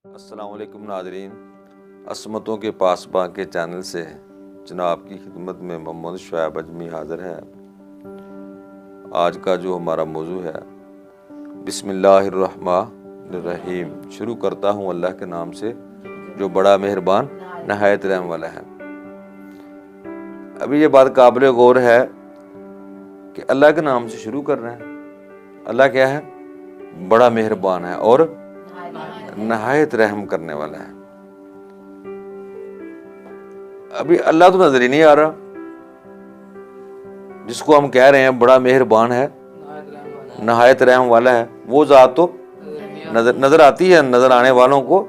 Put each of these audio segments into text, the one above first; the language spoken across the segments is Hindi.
अस्सलाम वालेकुम नाज़रीन, असमतों के पासबां के चैनल से जनाब की खिदमत में मोहम्मद शुएब अजमी हाज़िर है। आज का जो हमारा मौजू है बिस्मिल्लाहिर्रहमानिर्रहीम। शुरू करता हूँ अल्लाह के नाम से जो बड़ा मेहरबान नहायत रहम वाला है। अभी ये बात काबिल गौर है कि अल्लाह के नाम से शुरू कर रहे हैं। अल्लाह क्या है? बड़ा मेहरबान है और नहायत रहम करने वाला है। अभी अल्लाह तो नजर ही नहीं आ रहा, जिसको हम कह रहे हैं बड़ा मेहरबान है नहायत रहम वाला है, वो जात तो नजर आती है, नजर आने वालों को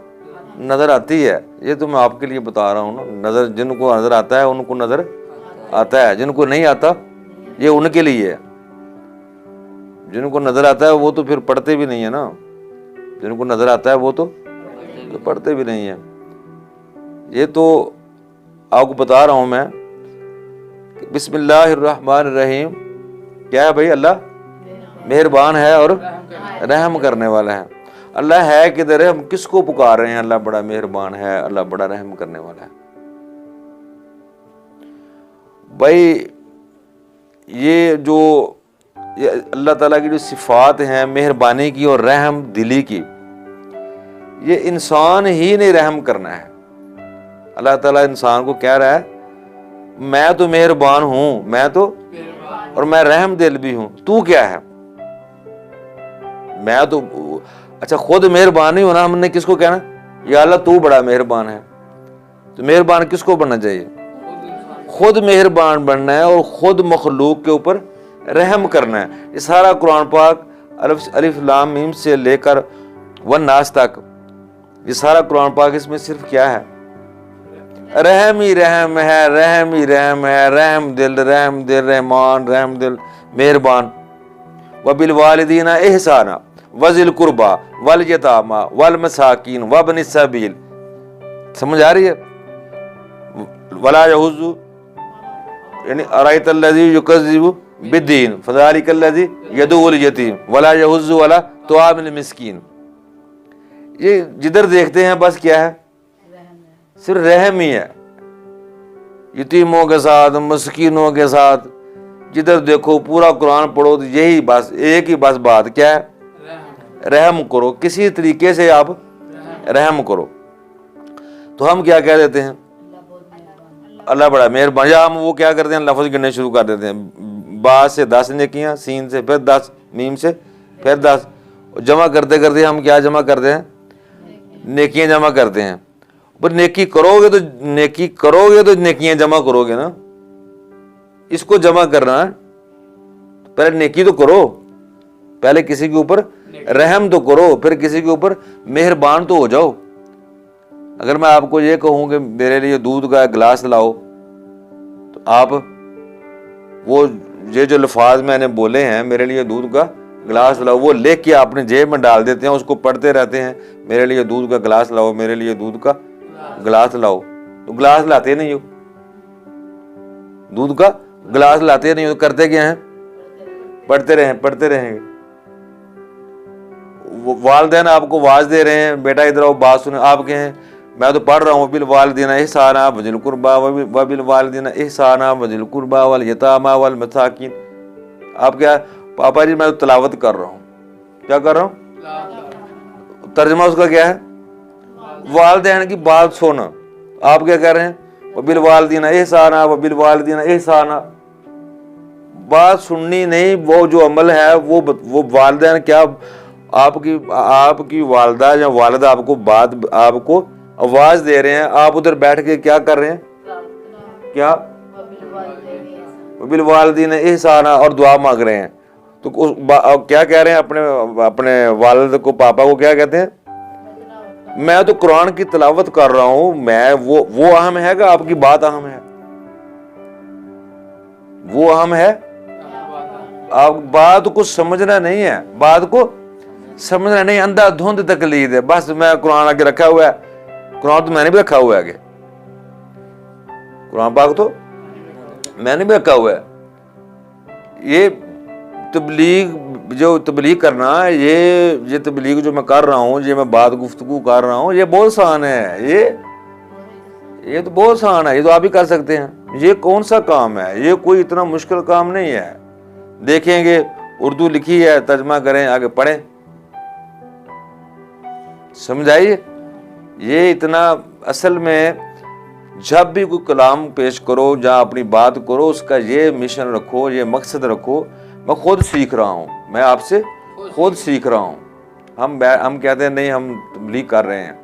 नजर आती है। ये तो मैं आपके लिए बता रहा हूँ ना, नजर जिनको नजर आता है उनको नजर आता है, जिनको नहीं आता ये उनके लिए है। जिनको नजर आता है वो तो फिर पढ़ते भी नहीं है ना, जिनको नजर आता है वो तो पढ़ते भी नहीं है। ये तो आपको बता रहा हूं मैं कि बिस्मिल्लाहिर्रहमानिर्रहीम क्या है भाई? अल्लाह मेहरबान है और रहम करने वाला है। अल्लाह है किधर है? हम किसको पुकार रहे हैं? अल्लाह बड़ा मेहरबान है, अल्लाह बड़ा रहम करने वाला है। भाई ये अल्लाह ताला की जो सिफात हैं मेहरबानी की और रहम दिली की, ये इंसान ही ने रहम करना है। अल्लाह ताला इंसान को कह रहा है मैं तो मेहरबान हूं, मैं तो और मैं रहम दिल भी हूं, तू क्या है? मैं तो अच्छा खुद मेहरबान नहीं होना, हमने किसको कहना? या अल्लाह तू बड़ा मेहरबान है। तो मेहरबान किसको बनना चाहिए? खुद मेहरबान बनना है और खुद मखलूक के ऊपर रहम करना है। ये सारा कुरान पाक अलिफ लाम मीम से लेकर वन नास तक, ये सारा कुरान पाक इसमें सिर्फ क्या है? रहम ही रहम है, रहम ही रहम है, रहम दिल रहमान, रहम दिल मेहरबान। वबिल वालिदीना एहसाना वजिल कुर्बा वल यतामा वल मसाकीन वबनिस सबील। समझ आ रही है? वला यहुज़ु यानी अरायतल्लज़ी युकज़्ज़िबु बिद्दीन फज़ालिकल्लज़ी यदुल यतीम वला यहुज़्ज़ु वला तुआमिल मिस्कीन। ये जिधर देखते हैं बस क्या है? सिर्फ रहम ही है। यतीमों के साथ, मस्कीनों के साथ, जिधर देखो पूरा कुरान पढ़ो तो यही बस एक ही बस बात क्या है? रहम करो, किसी तरीके से आप रहम करो। तो हम क्या कह देते हैं? अल्लाह बड़ा मेहरबान। या हम वो क्या करते हैं? लफ्ज़ गिनने शुरू कर देते हैं। बा से 10 नेकियां, सीन से फिर 10, मीम से फिर 10, जमा करते करते हम क्या जमा करते हैं? नेकियां जमा करते हैं। पर नेकी करोगे तो नेकियां जमा करोगे ना। इसको जमा करना है, पहले नेकी तो करो, पहले किसी के ऊपर रहम तो करो, फिर किसी के ऊपर मेहरबान तो हो जाओ। अगर मैं आपको ये कहूं कि मेरे लिए दूध का गिलास लाओ, तो आप वो ये जो लफाज मैंने बोले हैं मेरे लिए दूध का गिलास लाओ, वो लेके के अपने जेब में डाल देते हैं, उसको पढ़ते रहते हैं मेरे लिए दूध का गिलास लाओ, मेरे लिए दूध का गिलास लाओ। तो गिलास लाते नहीं हो, दूध का गिलास लाते नहीं हो, करते क्या हैं? पढ़ते रहेंगे। वालिदैन आपको आवाज दे रहे हैं बेटा इधर आओ बात सुने, आप कहें मैं तो पढ़ रहा हूँ बिल वालिदीना इहसाना वजिल कुर्बा वबिल वालिदीना इहसाना वजिल कुर्बा वल यतामा वल मसाकीन। आप क्या? पापा जी मैं तो तिलावत कर रहा हूँ। क्या कर रहा हूँ? तर्जमा उसका क्या है? वालिदैन की बात सुन। आप क्या कर रहे हैं? वबिल वालिदीना इहसाना वबिल वालिदीना इहसाना। बात सुननी नहीं, वो जो अमल है वो वालिदैन क्या आपकी वालदा या वालिद आपको आवाज दे रहे हैं, आप उधर बैठ के क्या कर रहे हैं? क्या? वबिल वालिदीना इहसाना और दुआ मांग रहे हैं। तो क्या कह रहे हैं? अपने वालिद को, पापा को क्या कहते हैं? मैं तो कुरान की तिलावत कर रहा हूं, मैं वो अहम है कि आपकी बात अहम है? वो अहम है। आप बात को समझना नहीं है, बात को समझना नहीं, अंधाधुंध तकलीद है। बस मैं कुरान आगे रखा हुआ है, कुरान तो मैंने भी रखा हुआ है आगे, कुरान पाक तो मैंने भी रखा हुआ है। ये तबलीग जो तबलीग करना, ये तबलीग जो मैं कर रहा हूँ, ये मैं बात गुफ्तगू कर रहा हूँ, ये बहुत आसान है। ये तो बहुत आसान है, ये तो आप ही कर सकते हैं। ये कौन सा काम है, ये कोई इतना मुश्किल काम नहीं है। देखेंगे उर्दू लिखी है, तर्जमा करें, आगे पढ़ें, समझाइए। ये इतना असल में जब भी कोई कलाम पेश करो, जहाँ अपनी बात करो, उसका ये मिशन रखो, ये मकसद रखो, मैं खुद सीख रहा हूँ, मैं आपसे खुद सीख रहा हूँ। हम कहते हैं नहीं हम तबलीग कर रहे हैं,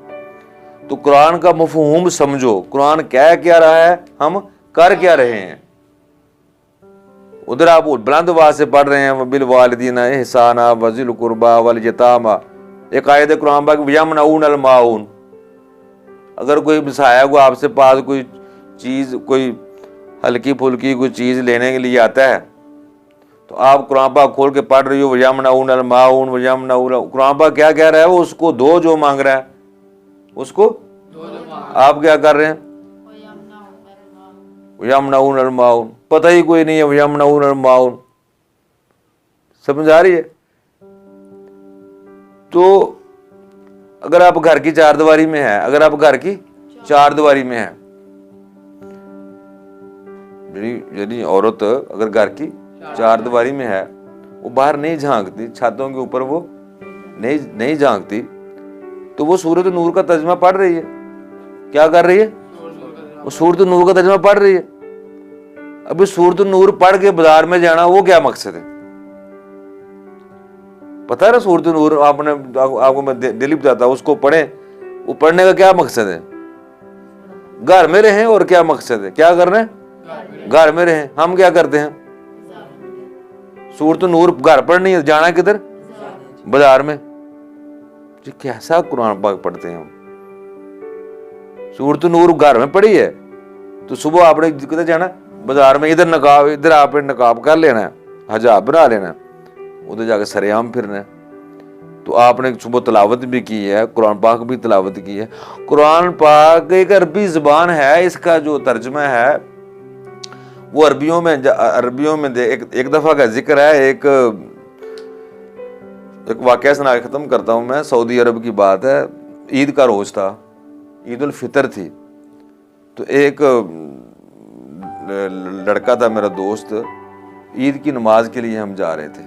तो कुरान का मफहूम समझो, कुरान कह क्या रहा है, हम कर क्या रहे हैं। उधर आप बुलंद आवाज से पढ़ रहे हैं बिल वालिदीना इहसाना वज़िल कुर्बा वल यतामा, एक आयत कुरान पाक यमनऊन अल माऊन। अगर कोई मिसाया को आपसे पास कोई चीज, कोई हल्की फुल्की कोई चीज लेने के लिए आता है, तो आप कुरान पाक खोल के पढ़ रही हो यमनऊन अल माऊन यमनऊन, कुरान पाक क्या कह रहा है, वो उसको दो जो मांग रहा है, उसको आप क्या कर रहे हैं, यमनऊन अल माऊन। पता ही कोई नहीं है यमनऊन अल माऊन, समझ आ रही है। तो अगर आप घर की चारदीवारी में है, अगर आप घर की चारदीवारी में है, यदि औरत अगर घर की चारदीवारी में है, वो बाहर नहीं झांकती, छतों के ऊपर वो नहीं झांकती, तो वो सूरत नूर का तर्जमा पढ़ रही है। क्या कर रही है, वो सूरत नूर का तर्जमा पढ़ रही है। अभी सूरत नूर पढ़ के बाजार में जाना, वो क्या मकसद है, पता है ना। सूरत नूर आपको मैं डेली बताता हूं, उसको पढ़े, वो पढ़ने का क्या मकसद है, घर में रहें, और क्या मकसद है, क्या करना है, घर में रहें। हम क्या करते हैं, सूरत नूर घर पढ़नी है, जाना किधर, बाजार में। जी कैसा कुरान पाक पढ़ते हैं हम। सूरत नूर घर में पढ़ी है, तो सुबह आपने किधर जाना, बाजार में, इधर नकाब, इधर आपने नकाब कर लेना है, हिजाब बना लेना है, उधर जाकर सरेआम फिरना है। तो आपने सुबह तलावत भी की है, कुरान पाक भी तलावत की है। कुरान पाक एक अरबी ज़बान है, इसका जो तर्जमा है वो अरबियों में एक दफा का जिक्र है। एक वाकया सुना के खत्म करता हूं मैं। सऊदी अरब की बात है, ईद का रोज था, ईद उल फितर थी। तो एक लड़का था मेरा दोस्त, ईद की नमाज के लिए हम जा रहे थे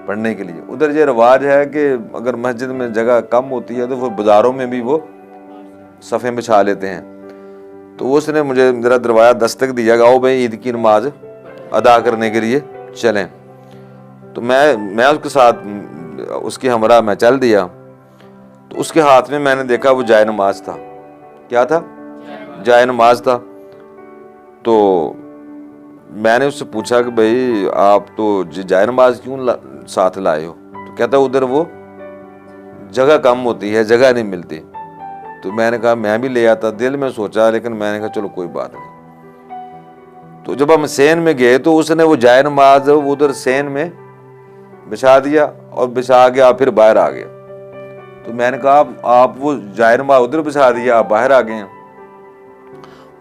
पढ़ने के लिए। उधर ये रिवाज है कि अगर मस्जिद में जगह कम होती है तो वो बाजारों में भी वो सफ़े बिछा लेते हैं। तो उसने मुझे मेरा दरवाज़ा दस्तक दिया, आओ भाई ईद की नमाज अदा करने के लिए चलें। तो मैं उसके साथ, उसके हमरा मैं चल दिया। तो उसके हाथ में मैंने देखा वो जाए नमाज था। क्या था, जाए नमाज था। तो मैंने उससे पूछा कि भाई आप तो जाए नमाज क्यों साथ लाए हो। तो कहता उधर वो जगह कम होती है, जगह नहीं मिलती। तो मैंने कहा मैं भी ले आता, दिल में सोचा, लेकिन मैंने कहा चलो कोई बात नहीं। तो जब हम सेन में गए तो उसने वो जाए नमाज उधर सेन में बिछा दिया और बिछा के आप फिर बाहर आ गया। तो मैंने कहा आप वो जाए नमाज उधर बिछा दिया, आप बाहर आ गए हैं।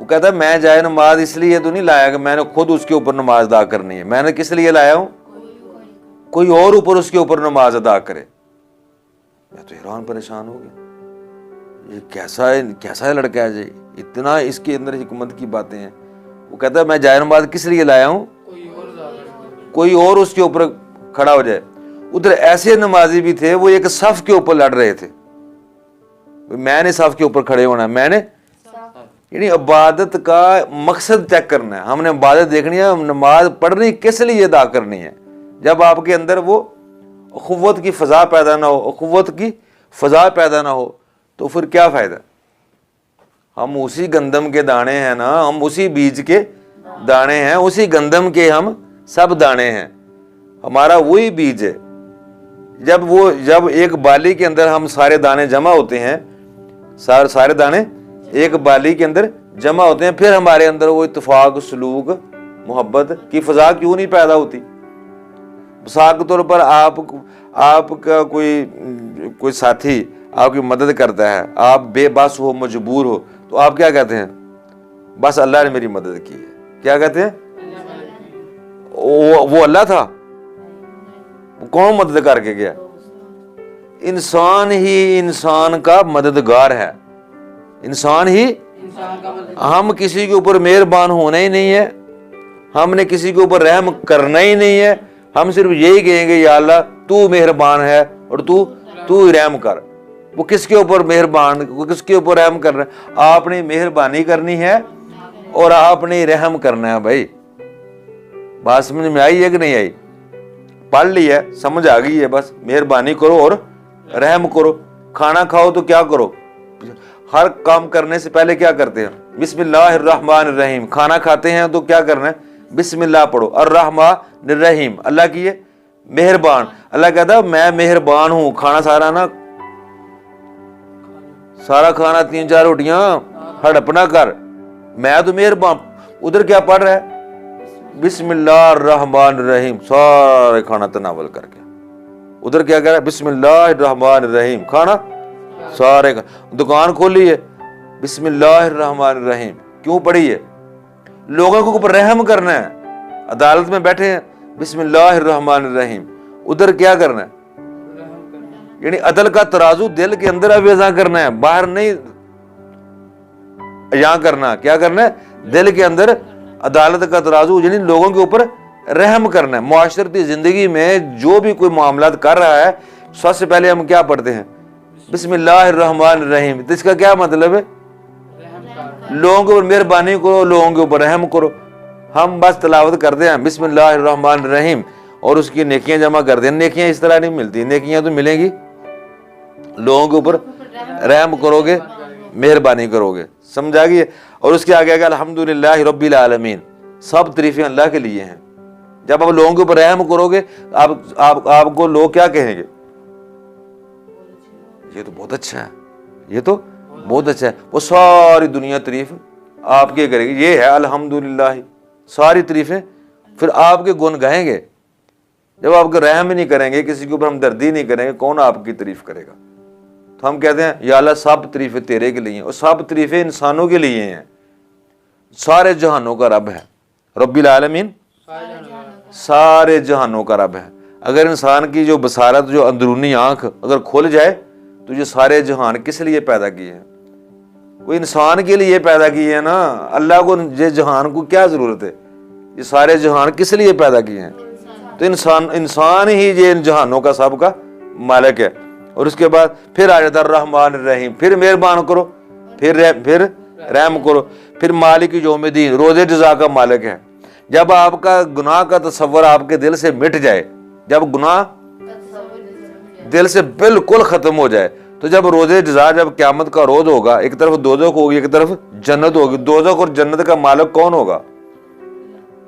वो कहता है मैं जाए नमाज इसलिए तो नहीं लाया कि मैंने खुद उसके ऊपर नमाज अदा करनी है, मैंने किस लिए लाया हूं, कोई और ऊपर उसके ऊपर नमाज अदा करे। मैं तो हैरान परेशान हो गया, ये कैसा लड़का है जी, इतना इसके अंदर हिकमत की बातें हैं। वो कहता है मैं जाए नमाज किस लिए लाया हूं, कोई और उसके ऊपर खड़ा हो जाए। उधर ऐसे नमाजी भी थे, वो एक सफ के ऊपर लड़ रहे थे। मैंने सफ के ऊपर खड़े होना है, मैंने यानी इबादत का मकसद चेक करना है। हमने इबादत देखनी है, नमाज पढ़नी किस लिए अदा करनी है। जब आपके अंदर वो अखुव्वत की फजा पैदा ना हो, अखुव्वत की फजा पैदा ना हो, तो फिर क्या फायदा। हम उसी गंदम के दाने हैं ना, हम उसी बीज के दाने हैं, उसी गंदम के हम सब दाने हैं, हमारा वही बीज है। जब एक बाली के अंदर हम सारे दाने जमा होते हैं, सारे दाने एक बाली के अंदर जमा होते हैं, फिर हमारे अंदर वो इत्तेफाक, सलूक, मोहब्बत की फजा क्यों नहीं पैदा होती। मिसाल के तौर पर आपका कोई साथी आपकी मदद करता है, आप बेबस हो, मजबूर हो, तो आप क्या कहते हैं, बस अल्लाह ने मेरी मदद की है। क्या कहते हैं, वो अल्लाह था, कौन मदद करके गया? इंसान ही इंसान का मददगार है, इंसान ही। हम किसी के ऊपर मेहरबान होना ही नहीं है, हमने किसी के ऊपर रहम करना ही नहीं है। हम सिर्फ यही कहेंगे या अल्लाह तू मेहरबान है और तू रहम कर। वो किसके ऊपर मेहरबान, वो किसके ऊपर रहम कर रहा है? आपने मेहरबानी करनी है और आपने रहम करना है। भाई बात समझ में आई है कि नहीं आई? पढ़ ली है, समझ आ गई है, बस मेहरबानी करो और रहम करो। खाना खाओ तो क्या करो? हर काम करने से पहले क्या करते हैं? बिस्मिल्लाहिर्रहमानिर्रहीम। खाना खाते हैं तो क्या करना है? बिस्मिल्लाह पढ़ो। अर्रहमानिर्रहीम, अल्लाह की है मेहरबान। अल्लाह कहता है मैं मेहरबान हूं। खाना सारा खाना 3-4 रोटियां हड़प ना कर, मैं तो मेहरबान। उधर क्या पढ़ रहा है? बिस्मिल्लाहिर्रहमानिर्रहीम, सारे खाना तनावल करके। उधर क्या कह रहा है? बिस्मिल्लाहिर्रहमानिर्रहीम, खाना सारे। दुकान खोली है, बिस्मिल्लाहिर्रहमानिर्रहीम। क्यों पढ़ी है? लोगों के ऊपर रहम करना है। अदालत में बैठे हैं, बिस्मिल्लाहिर्रहमानिर्रहीम। उधर क्या करना है? यानी अदल का तराजू दिल के अंदर अवेजा करना है, बाहर नहीं यहां करना। क्या करना है? दिल के अंदर अदालत का तराजू, यानी लोगों के ऊपर रहम करना है। मुआशरती जिंदगी में जो भी कोई मामला कर रहा है, सबसे पहले हम क्या पढ़ते हैं? बिस्मिल्लाहिर्रहमानिर्रहीम। तो इसका क्या मतलब है? लोगों के ऊपर मेहरबानी करो, लोगों के ऊपर रहम करो। हम बस तलावत करते हैं बिस्मिल्लाहिर्रहमानिर्रहीम और उसकी नेकियां जमा करते हैं। नेकियां इस तरह नहीं मिलती, नेकियां तो मिलेंगी लोगों के ऊपर रहम करोगे, मेहरबानी करोगे। समझा गई? और उसके आगे आगे अल्हम्दुलिल्लाहि रब्बिल आलमीन, सब तारीफें अल्लाह के लिए हैं। जब आप लोगों के ऊपर रहम करोगे, आपको लोग क्या कहेंगे? ये तो बहुत अच्छा है, ये तो बहुत अच्छा है। वो सारी दुनिया तारीफ आपके करेगी। ये है अल्हम्दुलिल्लाह, सारी तारीफें फिर आपके गुण गाएंगे। जब आपके रहम ही नहीं करेंगे, किसी के ऊपर हमदर्दी नहीं करेंगे, कौन आपकी तारीफ करेगा? तो हम कहते हैं या अल्लाह सब तारीफें तेरे के लिए हैं, और सब तारीफें इंसानों के लिए हैं। सारे जहानों का रब है, रब्बिल आलमीन सारे जहानों का रब है। अगर इंसान की जो बसारत, जो अंदरूनी आंख अगर खुल जाए तो ये सारे जहान किस लिए पैदा किए हैं? वो इंसान के लिए पैदा किए हैं ना। अल्लाह को ये जहान को क्या जरूरत है? ये सारे जहान किस लिए पैदा किए हैं? तो इंसान ही ये इन जहानों का सब का मालिक है। और उसके बाद फिर आ जाता रहमानिर्रहीम, फिर मेहरबान करो, फिर रहम करो, फिर मालिक यौमिद्दीन, रोजे जज़ा का मालिक है। जब आपका गुनाह का तसव्वुर आपके दिल से मिट जाए, जब गुनाह दिल से बिल्कुल खत्म हो जाए, तो जब रोजे जज़ा, जब क़यामत का रोज होगा, एक तरफ दोज़ख होगी, एक तरफ जन्नत होगी। दोज़ख और जन्नत का मालिक कौन होगा?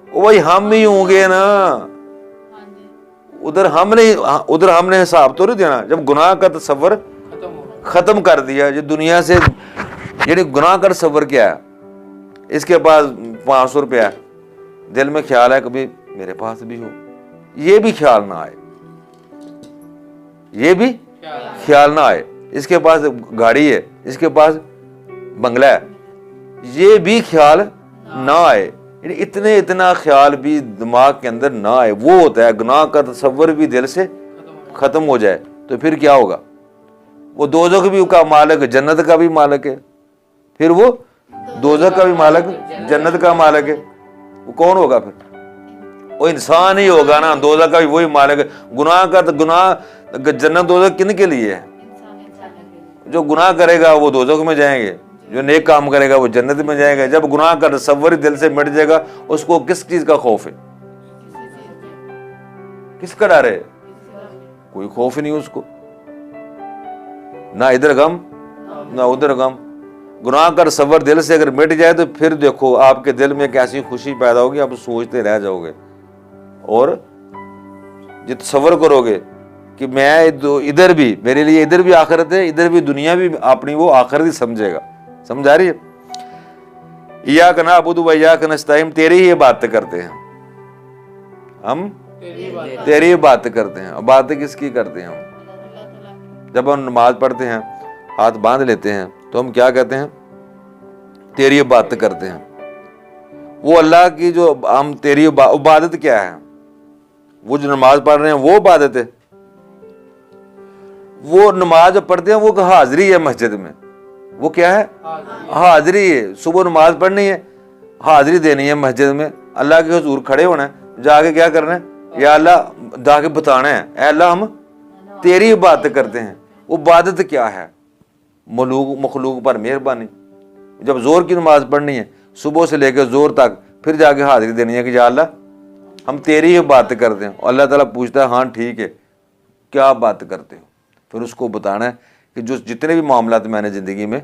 वही हम ही होंगे ना। उधर हमने हिसाब तो नहीं देना। जब गुनाह का तसव्वुर खत्म कर दिया, जो दुनिया से, यानी गुनाह का तसव्वुर क्या है? इसके पास 500 रुपया है, दिल में ख्याल है कभी मेरे पास भी हो, ये भी ख्याल ना आए, ये भी ख्याल ना आए। इसके पास गाड़ी है, इसके पास बंगला है, ये भी ख्याल ना आए। इतना ख्याल भी दिमाग के अंदर ना आए, वो होता है गुनाह का तसव्वुर भी दिल से खत्म हो जाए। तो फिर क्या होगा? वो दोज़ख भी का मालिक, जन्नत का भी मालिक है। फिर वो दोज़ख का भी मालिक, जन्नत का मालिक है। वो कौन होगा? फिर वो इंसान ही होगा ना। दोज़ख का भी वही मालिक है। जन्नत दोज़ख किन के लिए है? जो गुनाह करेगा वो दोज़ख में जाएंगे, जो नेक काम करेगा वो जन्नत में जाएगा। जब गुनाह का तसव्वुर दिल से मिट जाएगा, उसको किस चीज का खौफ है? किसका डर है? कोई खौफ ही नहीं उसको, ना इधर गम ना उधर गम। गुनाह का तसव्वुर दिल से अगर मिट जाए तो फिर देखो आपके दिल में कैसी खुशी पैदा होगी, आप सोचते रह जाओगे। और जो तसव्वुर करोगे कि मैं इधर भी, मेरे लिए इधर भी आखिरत है, इधर भी दुनिया भी अपनी वो आखिरत ही समझेगा। समझ आ रही है? इय्याक नअबुदु व इय्याक नस्तईन, तेरी ही बात करते हैं हम, तेरी बात करते हैं। बातें किसकी करते हैं हम? जब हम नमाज पढ़ते हैं, हाथ बांध लेते हैं, तो हम क्या कहते हैं? तेरी बात करते हैं। वो अल्लाह की जो हम, तेरी इबादत क्या है? वो जो नमाज पढ़ रहे हैं वो इबादत है। वो नमाज पढ़ते हैं वो हाजिरी है मस्जिद में, वो क्या है? हाजिरी है। सुबह नमाज पढ़नी है, हाजिरी देनी है मस्जिद में, अल्लाह के हुजूर खड़े होना है, जाके क्या करना है? या अल्लाह जाके बताना है, ऐ अल्लाह हम तेरी इबादत करते हैं। वो इबादत क्या है? मखलूक पर मेहरबानी। जब जोर की नमाज पढ़नी है सुबह से लेकर जोर तक, फिर जाके हाजिरी देनी है कि या अल्लाह हम तेरी इबादत करते हैं। और अल्लाह ताला पूछता है हाँ ठीक है, क्या बात करते हो? फिर उसको बताना है कि जो जितने भी मामलात मैंने ज़िंदगी में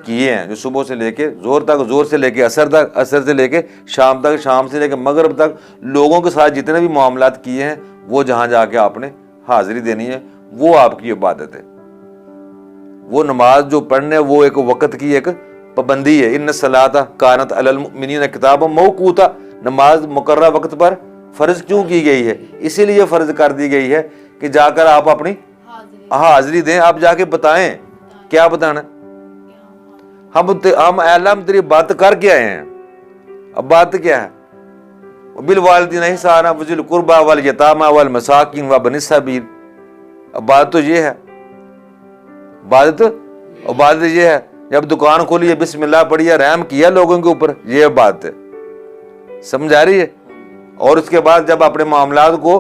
किए हैं, जो सुबह से लेके जोर तक, जोर से लेके असर तक, असर से लेके शाम तक, शाम से लेके मगरिब तक लोगों के साथ जितने भी मामलात किए हैं, वो जहाँ जाके आपने हाजिरी देनी है, वो आपकी इबादत है। वो नमाज जो पढ़ने, वो एक वक़्त की एक पाबंदी है। इन्न सलाता कानत अलल मुमिनीन किताबन मौकूता। नमाज मुकर्रर वक्त पर फ़र्ज क्यों की गई है? इसीलिए फ़र्ज कर दी गई है कि जाकर आप अपनी हाजिरी दें, आप जाके बताएं। क्या बताना? हम अल्लाह तेरी बात करके आए हैं। अब बात क्या है? बिल वालिदैन इहसाना वज़िल कुर्बा वल यतामा वल मसाकिन व बनिस सबील। अब बात तो ये है, बात ये है, जब दुकान खोली है बिस्मिल्लाह पढ़ी है, रहम किया लोगों के ऊपर, ये बात है। समझ आ रही है? और उसके बाद जब अपने मामलात को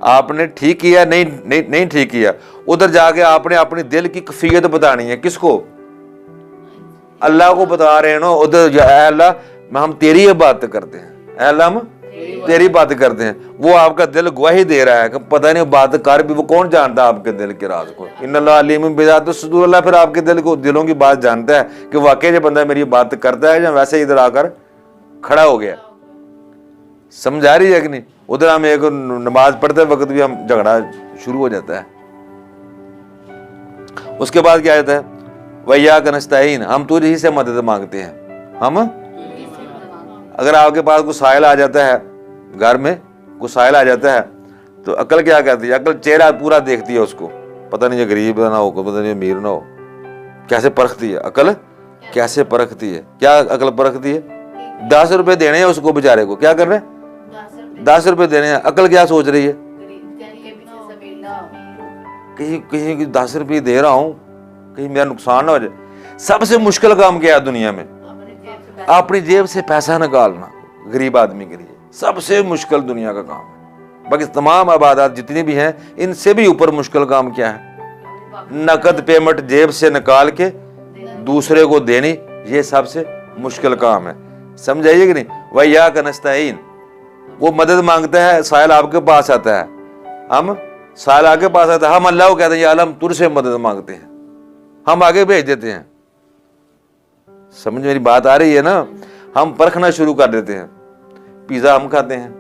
आपने ठीक किया, नहीं ठीक किया, उधर जाके आपने अपनी दिल की कैफियत बतानी है। किसको? अल्लाह को बता रहे हैं ना। उधर अल्लाह हम तेरी इबादत करते हैं, अल्लाह हम तेरी बात करते हैं। वो आपका दिल गवाही दे रहा है कि पता नहीं बात कर भी, वो कौन जानता है आपके दिल के राज को? इन्नल्लाह अलीमुम बिज़ातिस सुदूर। अल्लाह फिर आपके दिल को, दिलों की बात जानता है कि वाकई ये बंदा मेरी बात करता है या वैसे इधर आकर खड़ा हो गया। समझ आ रही है कि नहीं? उधर हम एक नमाज पढ़ते वक्त भी हम झगड़ा शुरू हो जाता है। उसके बाद क्या आता है? वइय्याक नस्तईन, हम तुझ ही से मदद मांगते हैं। हम अगर आपके पास कोई साइल आ जाता है, घर में कोई साइल आ जाता है, तो अकल क्या करती है? अकल चेहरा पूरा देखती है उसको, पता नहीं ये गरीब ना हो, पता नहीं अमीर ना हो। कैसे परखती है अकल? कैसे परखती है? क्या अकल परखती है? 10 रुपए देने हैं उसको बेचारे को, क्या कर रहे हैं? 10 रुपए देने हैं। अकल क्या सोच रही है? कहीं 10 रुपये दे रहा हूं, कहीं मेरा नुकसान ना हो जाए। सबसे मुश्किल काम क्या है दुनिया में? अपनी जेब से पैसा निकालना गरीब आदमी के लिए सबसे मुश्किल दुनिया का काम है। बाकी तमाम इबादत जितनी भी हैं, इनसे भी ऊपर मुश्किल काम क्या है? नकद पेमेंट जेब से निकाल के दूसरे को देनी, ये सबसे मुश्किल काम है। समझाइए कि नहीं? वइय्याक नस्तईन, वो मदद मांगता है, साइल आपके पास आता है, हम साइल आगे पास आता है, हम अल्लाह को कहते हैं या अल्लाह हम तुझसे मदद मांगते हैं, हम आगे भेज देते हैं। समझ मेरी बात आ रही है ना? हम परखना शुरू कर देते हैं। पिज़्ज़ा हम खाते हैं,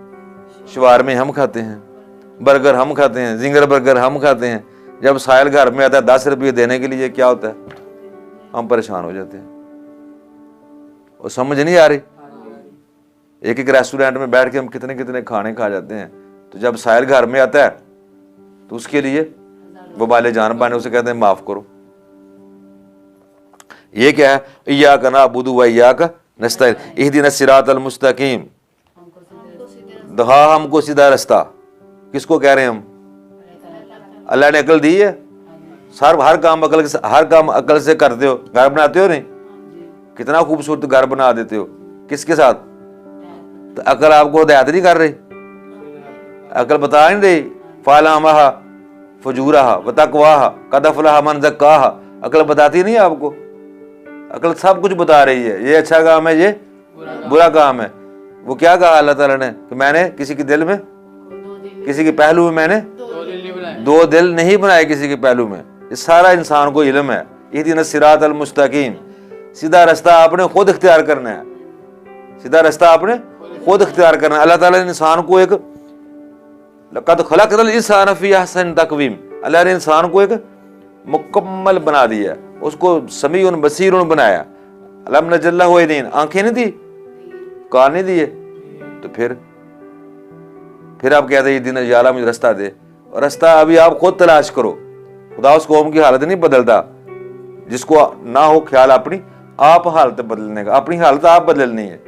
शवारमे हम खाते हैं, बर्गर हम खाते हैं, जिंगर बर्गर हम खाते हैं। जब साइल घर में आता है 10 रुपये देने के लिए, क्या होता है? हम परेशान हो जाते हैं और समझ नहीं आ रही। एक रेस्टोरेंट में बैठ के हम कितने कितने खाने खा जाते हैं, तो जब साइल घर में आता है तो उसके लिए वो वाले जान पाने, उसे कहते हैं माफ करो। ये क्या है? इय्याक नअबुदु व इय्याक नस्तईन इहदिनस सिरातल मुस्तकीम। हाँ, हमको सीधा रास्ता किसको कह रहे हैं हम? अल्लाह ने अकल दी है, हर काम अकल से करते हो। घर बनाते हो नहीं, कितना खूबसूरत घर बना देते हो, किसके साथ? तो अकल आपको हिदायत नहीं कर रही, अकल बता नहीं रही। फ़अल्हमहा फजूरहा व तक़वाहा क़द अफ़लह मन ज़क्काहा। अकल बताती नहीं आपको, अकल सब कुछ बता रही है। ये अच्छा काम है, ये बुरा काम है। वो क्या कहा अल्लाह ताला ने कि मैंने किसी के दिल में, किसी के पहलू में मैंने 2 दिल नहीं बनाए, किसी के पहलू में। ये सारा इंसान को इल्म है। इहदिनस सिरातल मुस्तकीम, सीधा रास्ता आपने खुद इख्तियार करना है, सीधा रास्ता आपने खुद इख्तियार करना है। अल्लाह ताला ने इंसान को एक लक़द खलक़नल इंसान फ़ी अहसन तक़वीम, अल्लाह ने इंसान को एक मुकम्मल बना दिया, उसको समीउन बसीरुन बनाया। अलम नजअल लहु ऐनैन, आंखें नहीं दी, कान नहीं दिए। तो फिर आप कहते हैं ये दिन या अल्लाह मुझे रास्ता दे, और रास्ता अभी आप खुद तलाश करो। खुदा उस कौम की हालत नहीं बदलता जिसको ना हो ख्याल अपनी आप हालत बदलने का। अपनी हालत आप बदलनी है,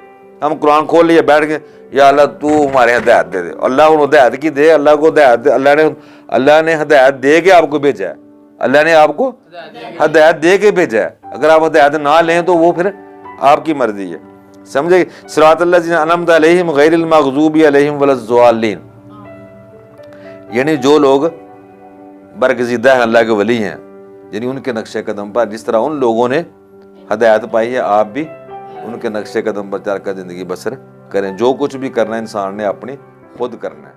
हम कुरान खोल लिए बैठ के, या अल्लाह तू हमारे हिदायत दे दे। अल्लाह को हिदायत की दे, अल्लाह को हिदायत, अल्लाह ने हिदायत दे के आपको भेजा है, अल्लाह ने आपको हिदायत दे के भेजा है। अगर आप हिदायत ना लें तो वो फिर आपकी मर्जी है, समझे। सिरातल्लज़ीना अनअमता अलैहिम गैरिल मग़ज़ूबि अलैहिम वलज़्ज़ालिन, यानी जो लोग बरगज़ीदा हैं, अल्लाह के वली हैं, यानी उनके नक्शे कदम पर जिस तरह उन लोगों ने हदायत पाई है, आप भी उनके नक्शे कदम पर चलकर ज़िंदगी बसर करें। जो कुछ भी करना है इंसान ने अपनी खुद करना है।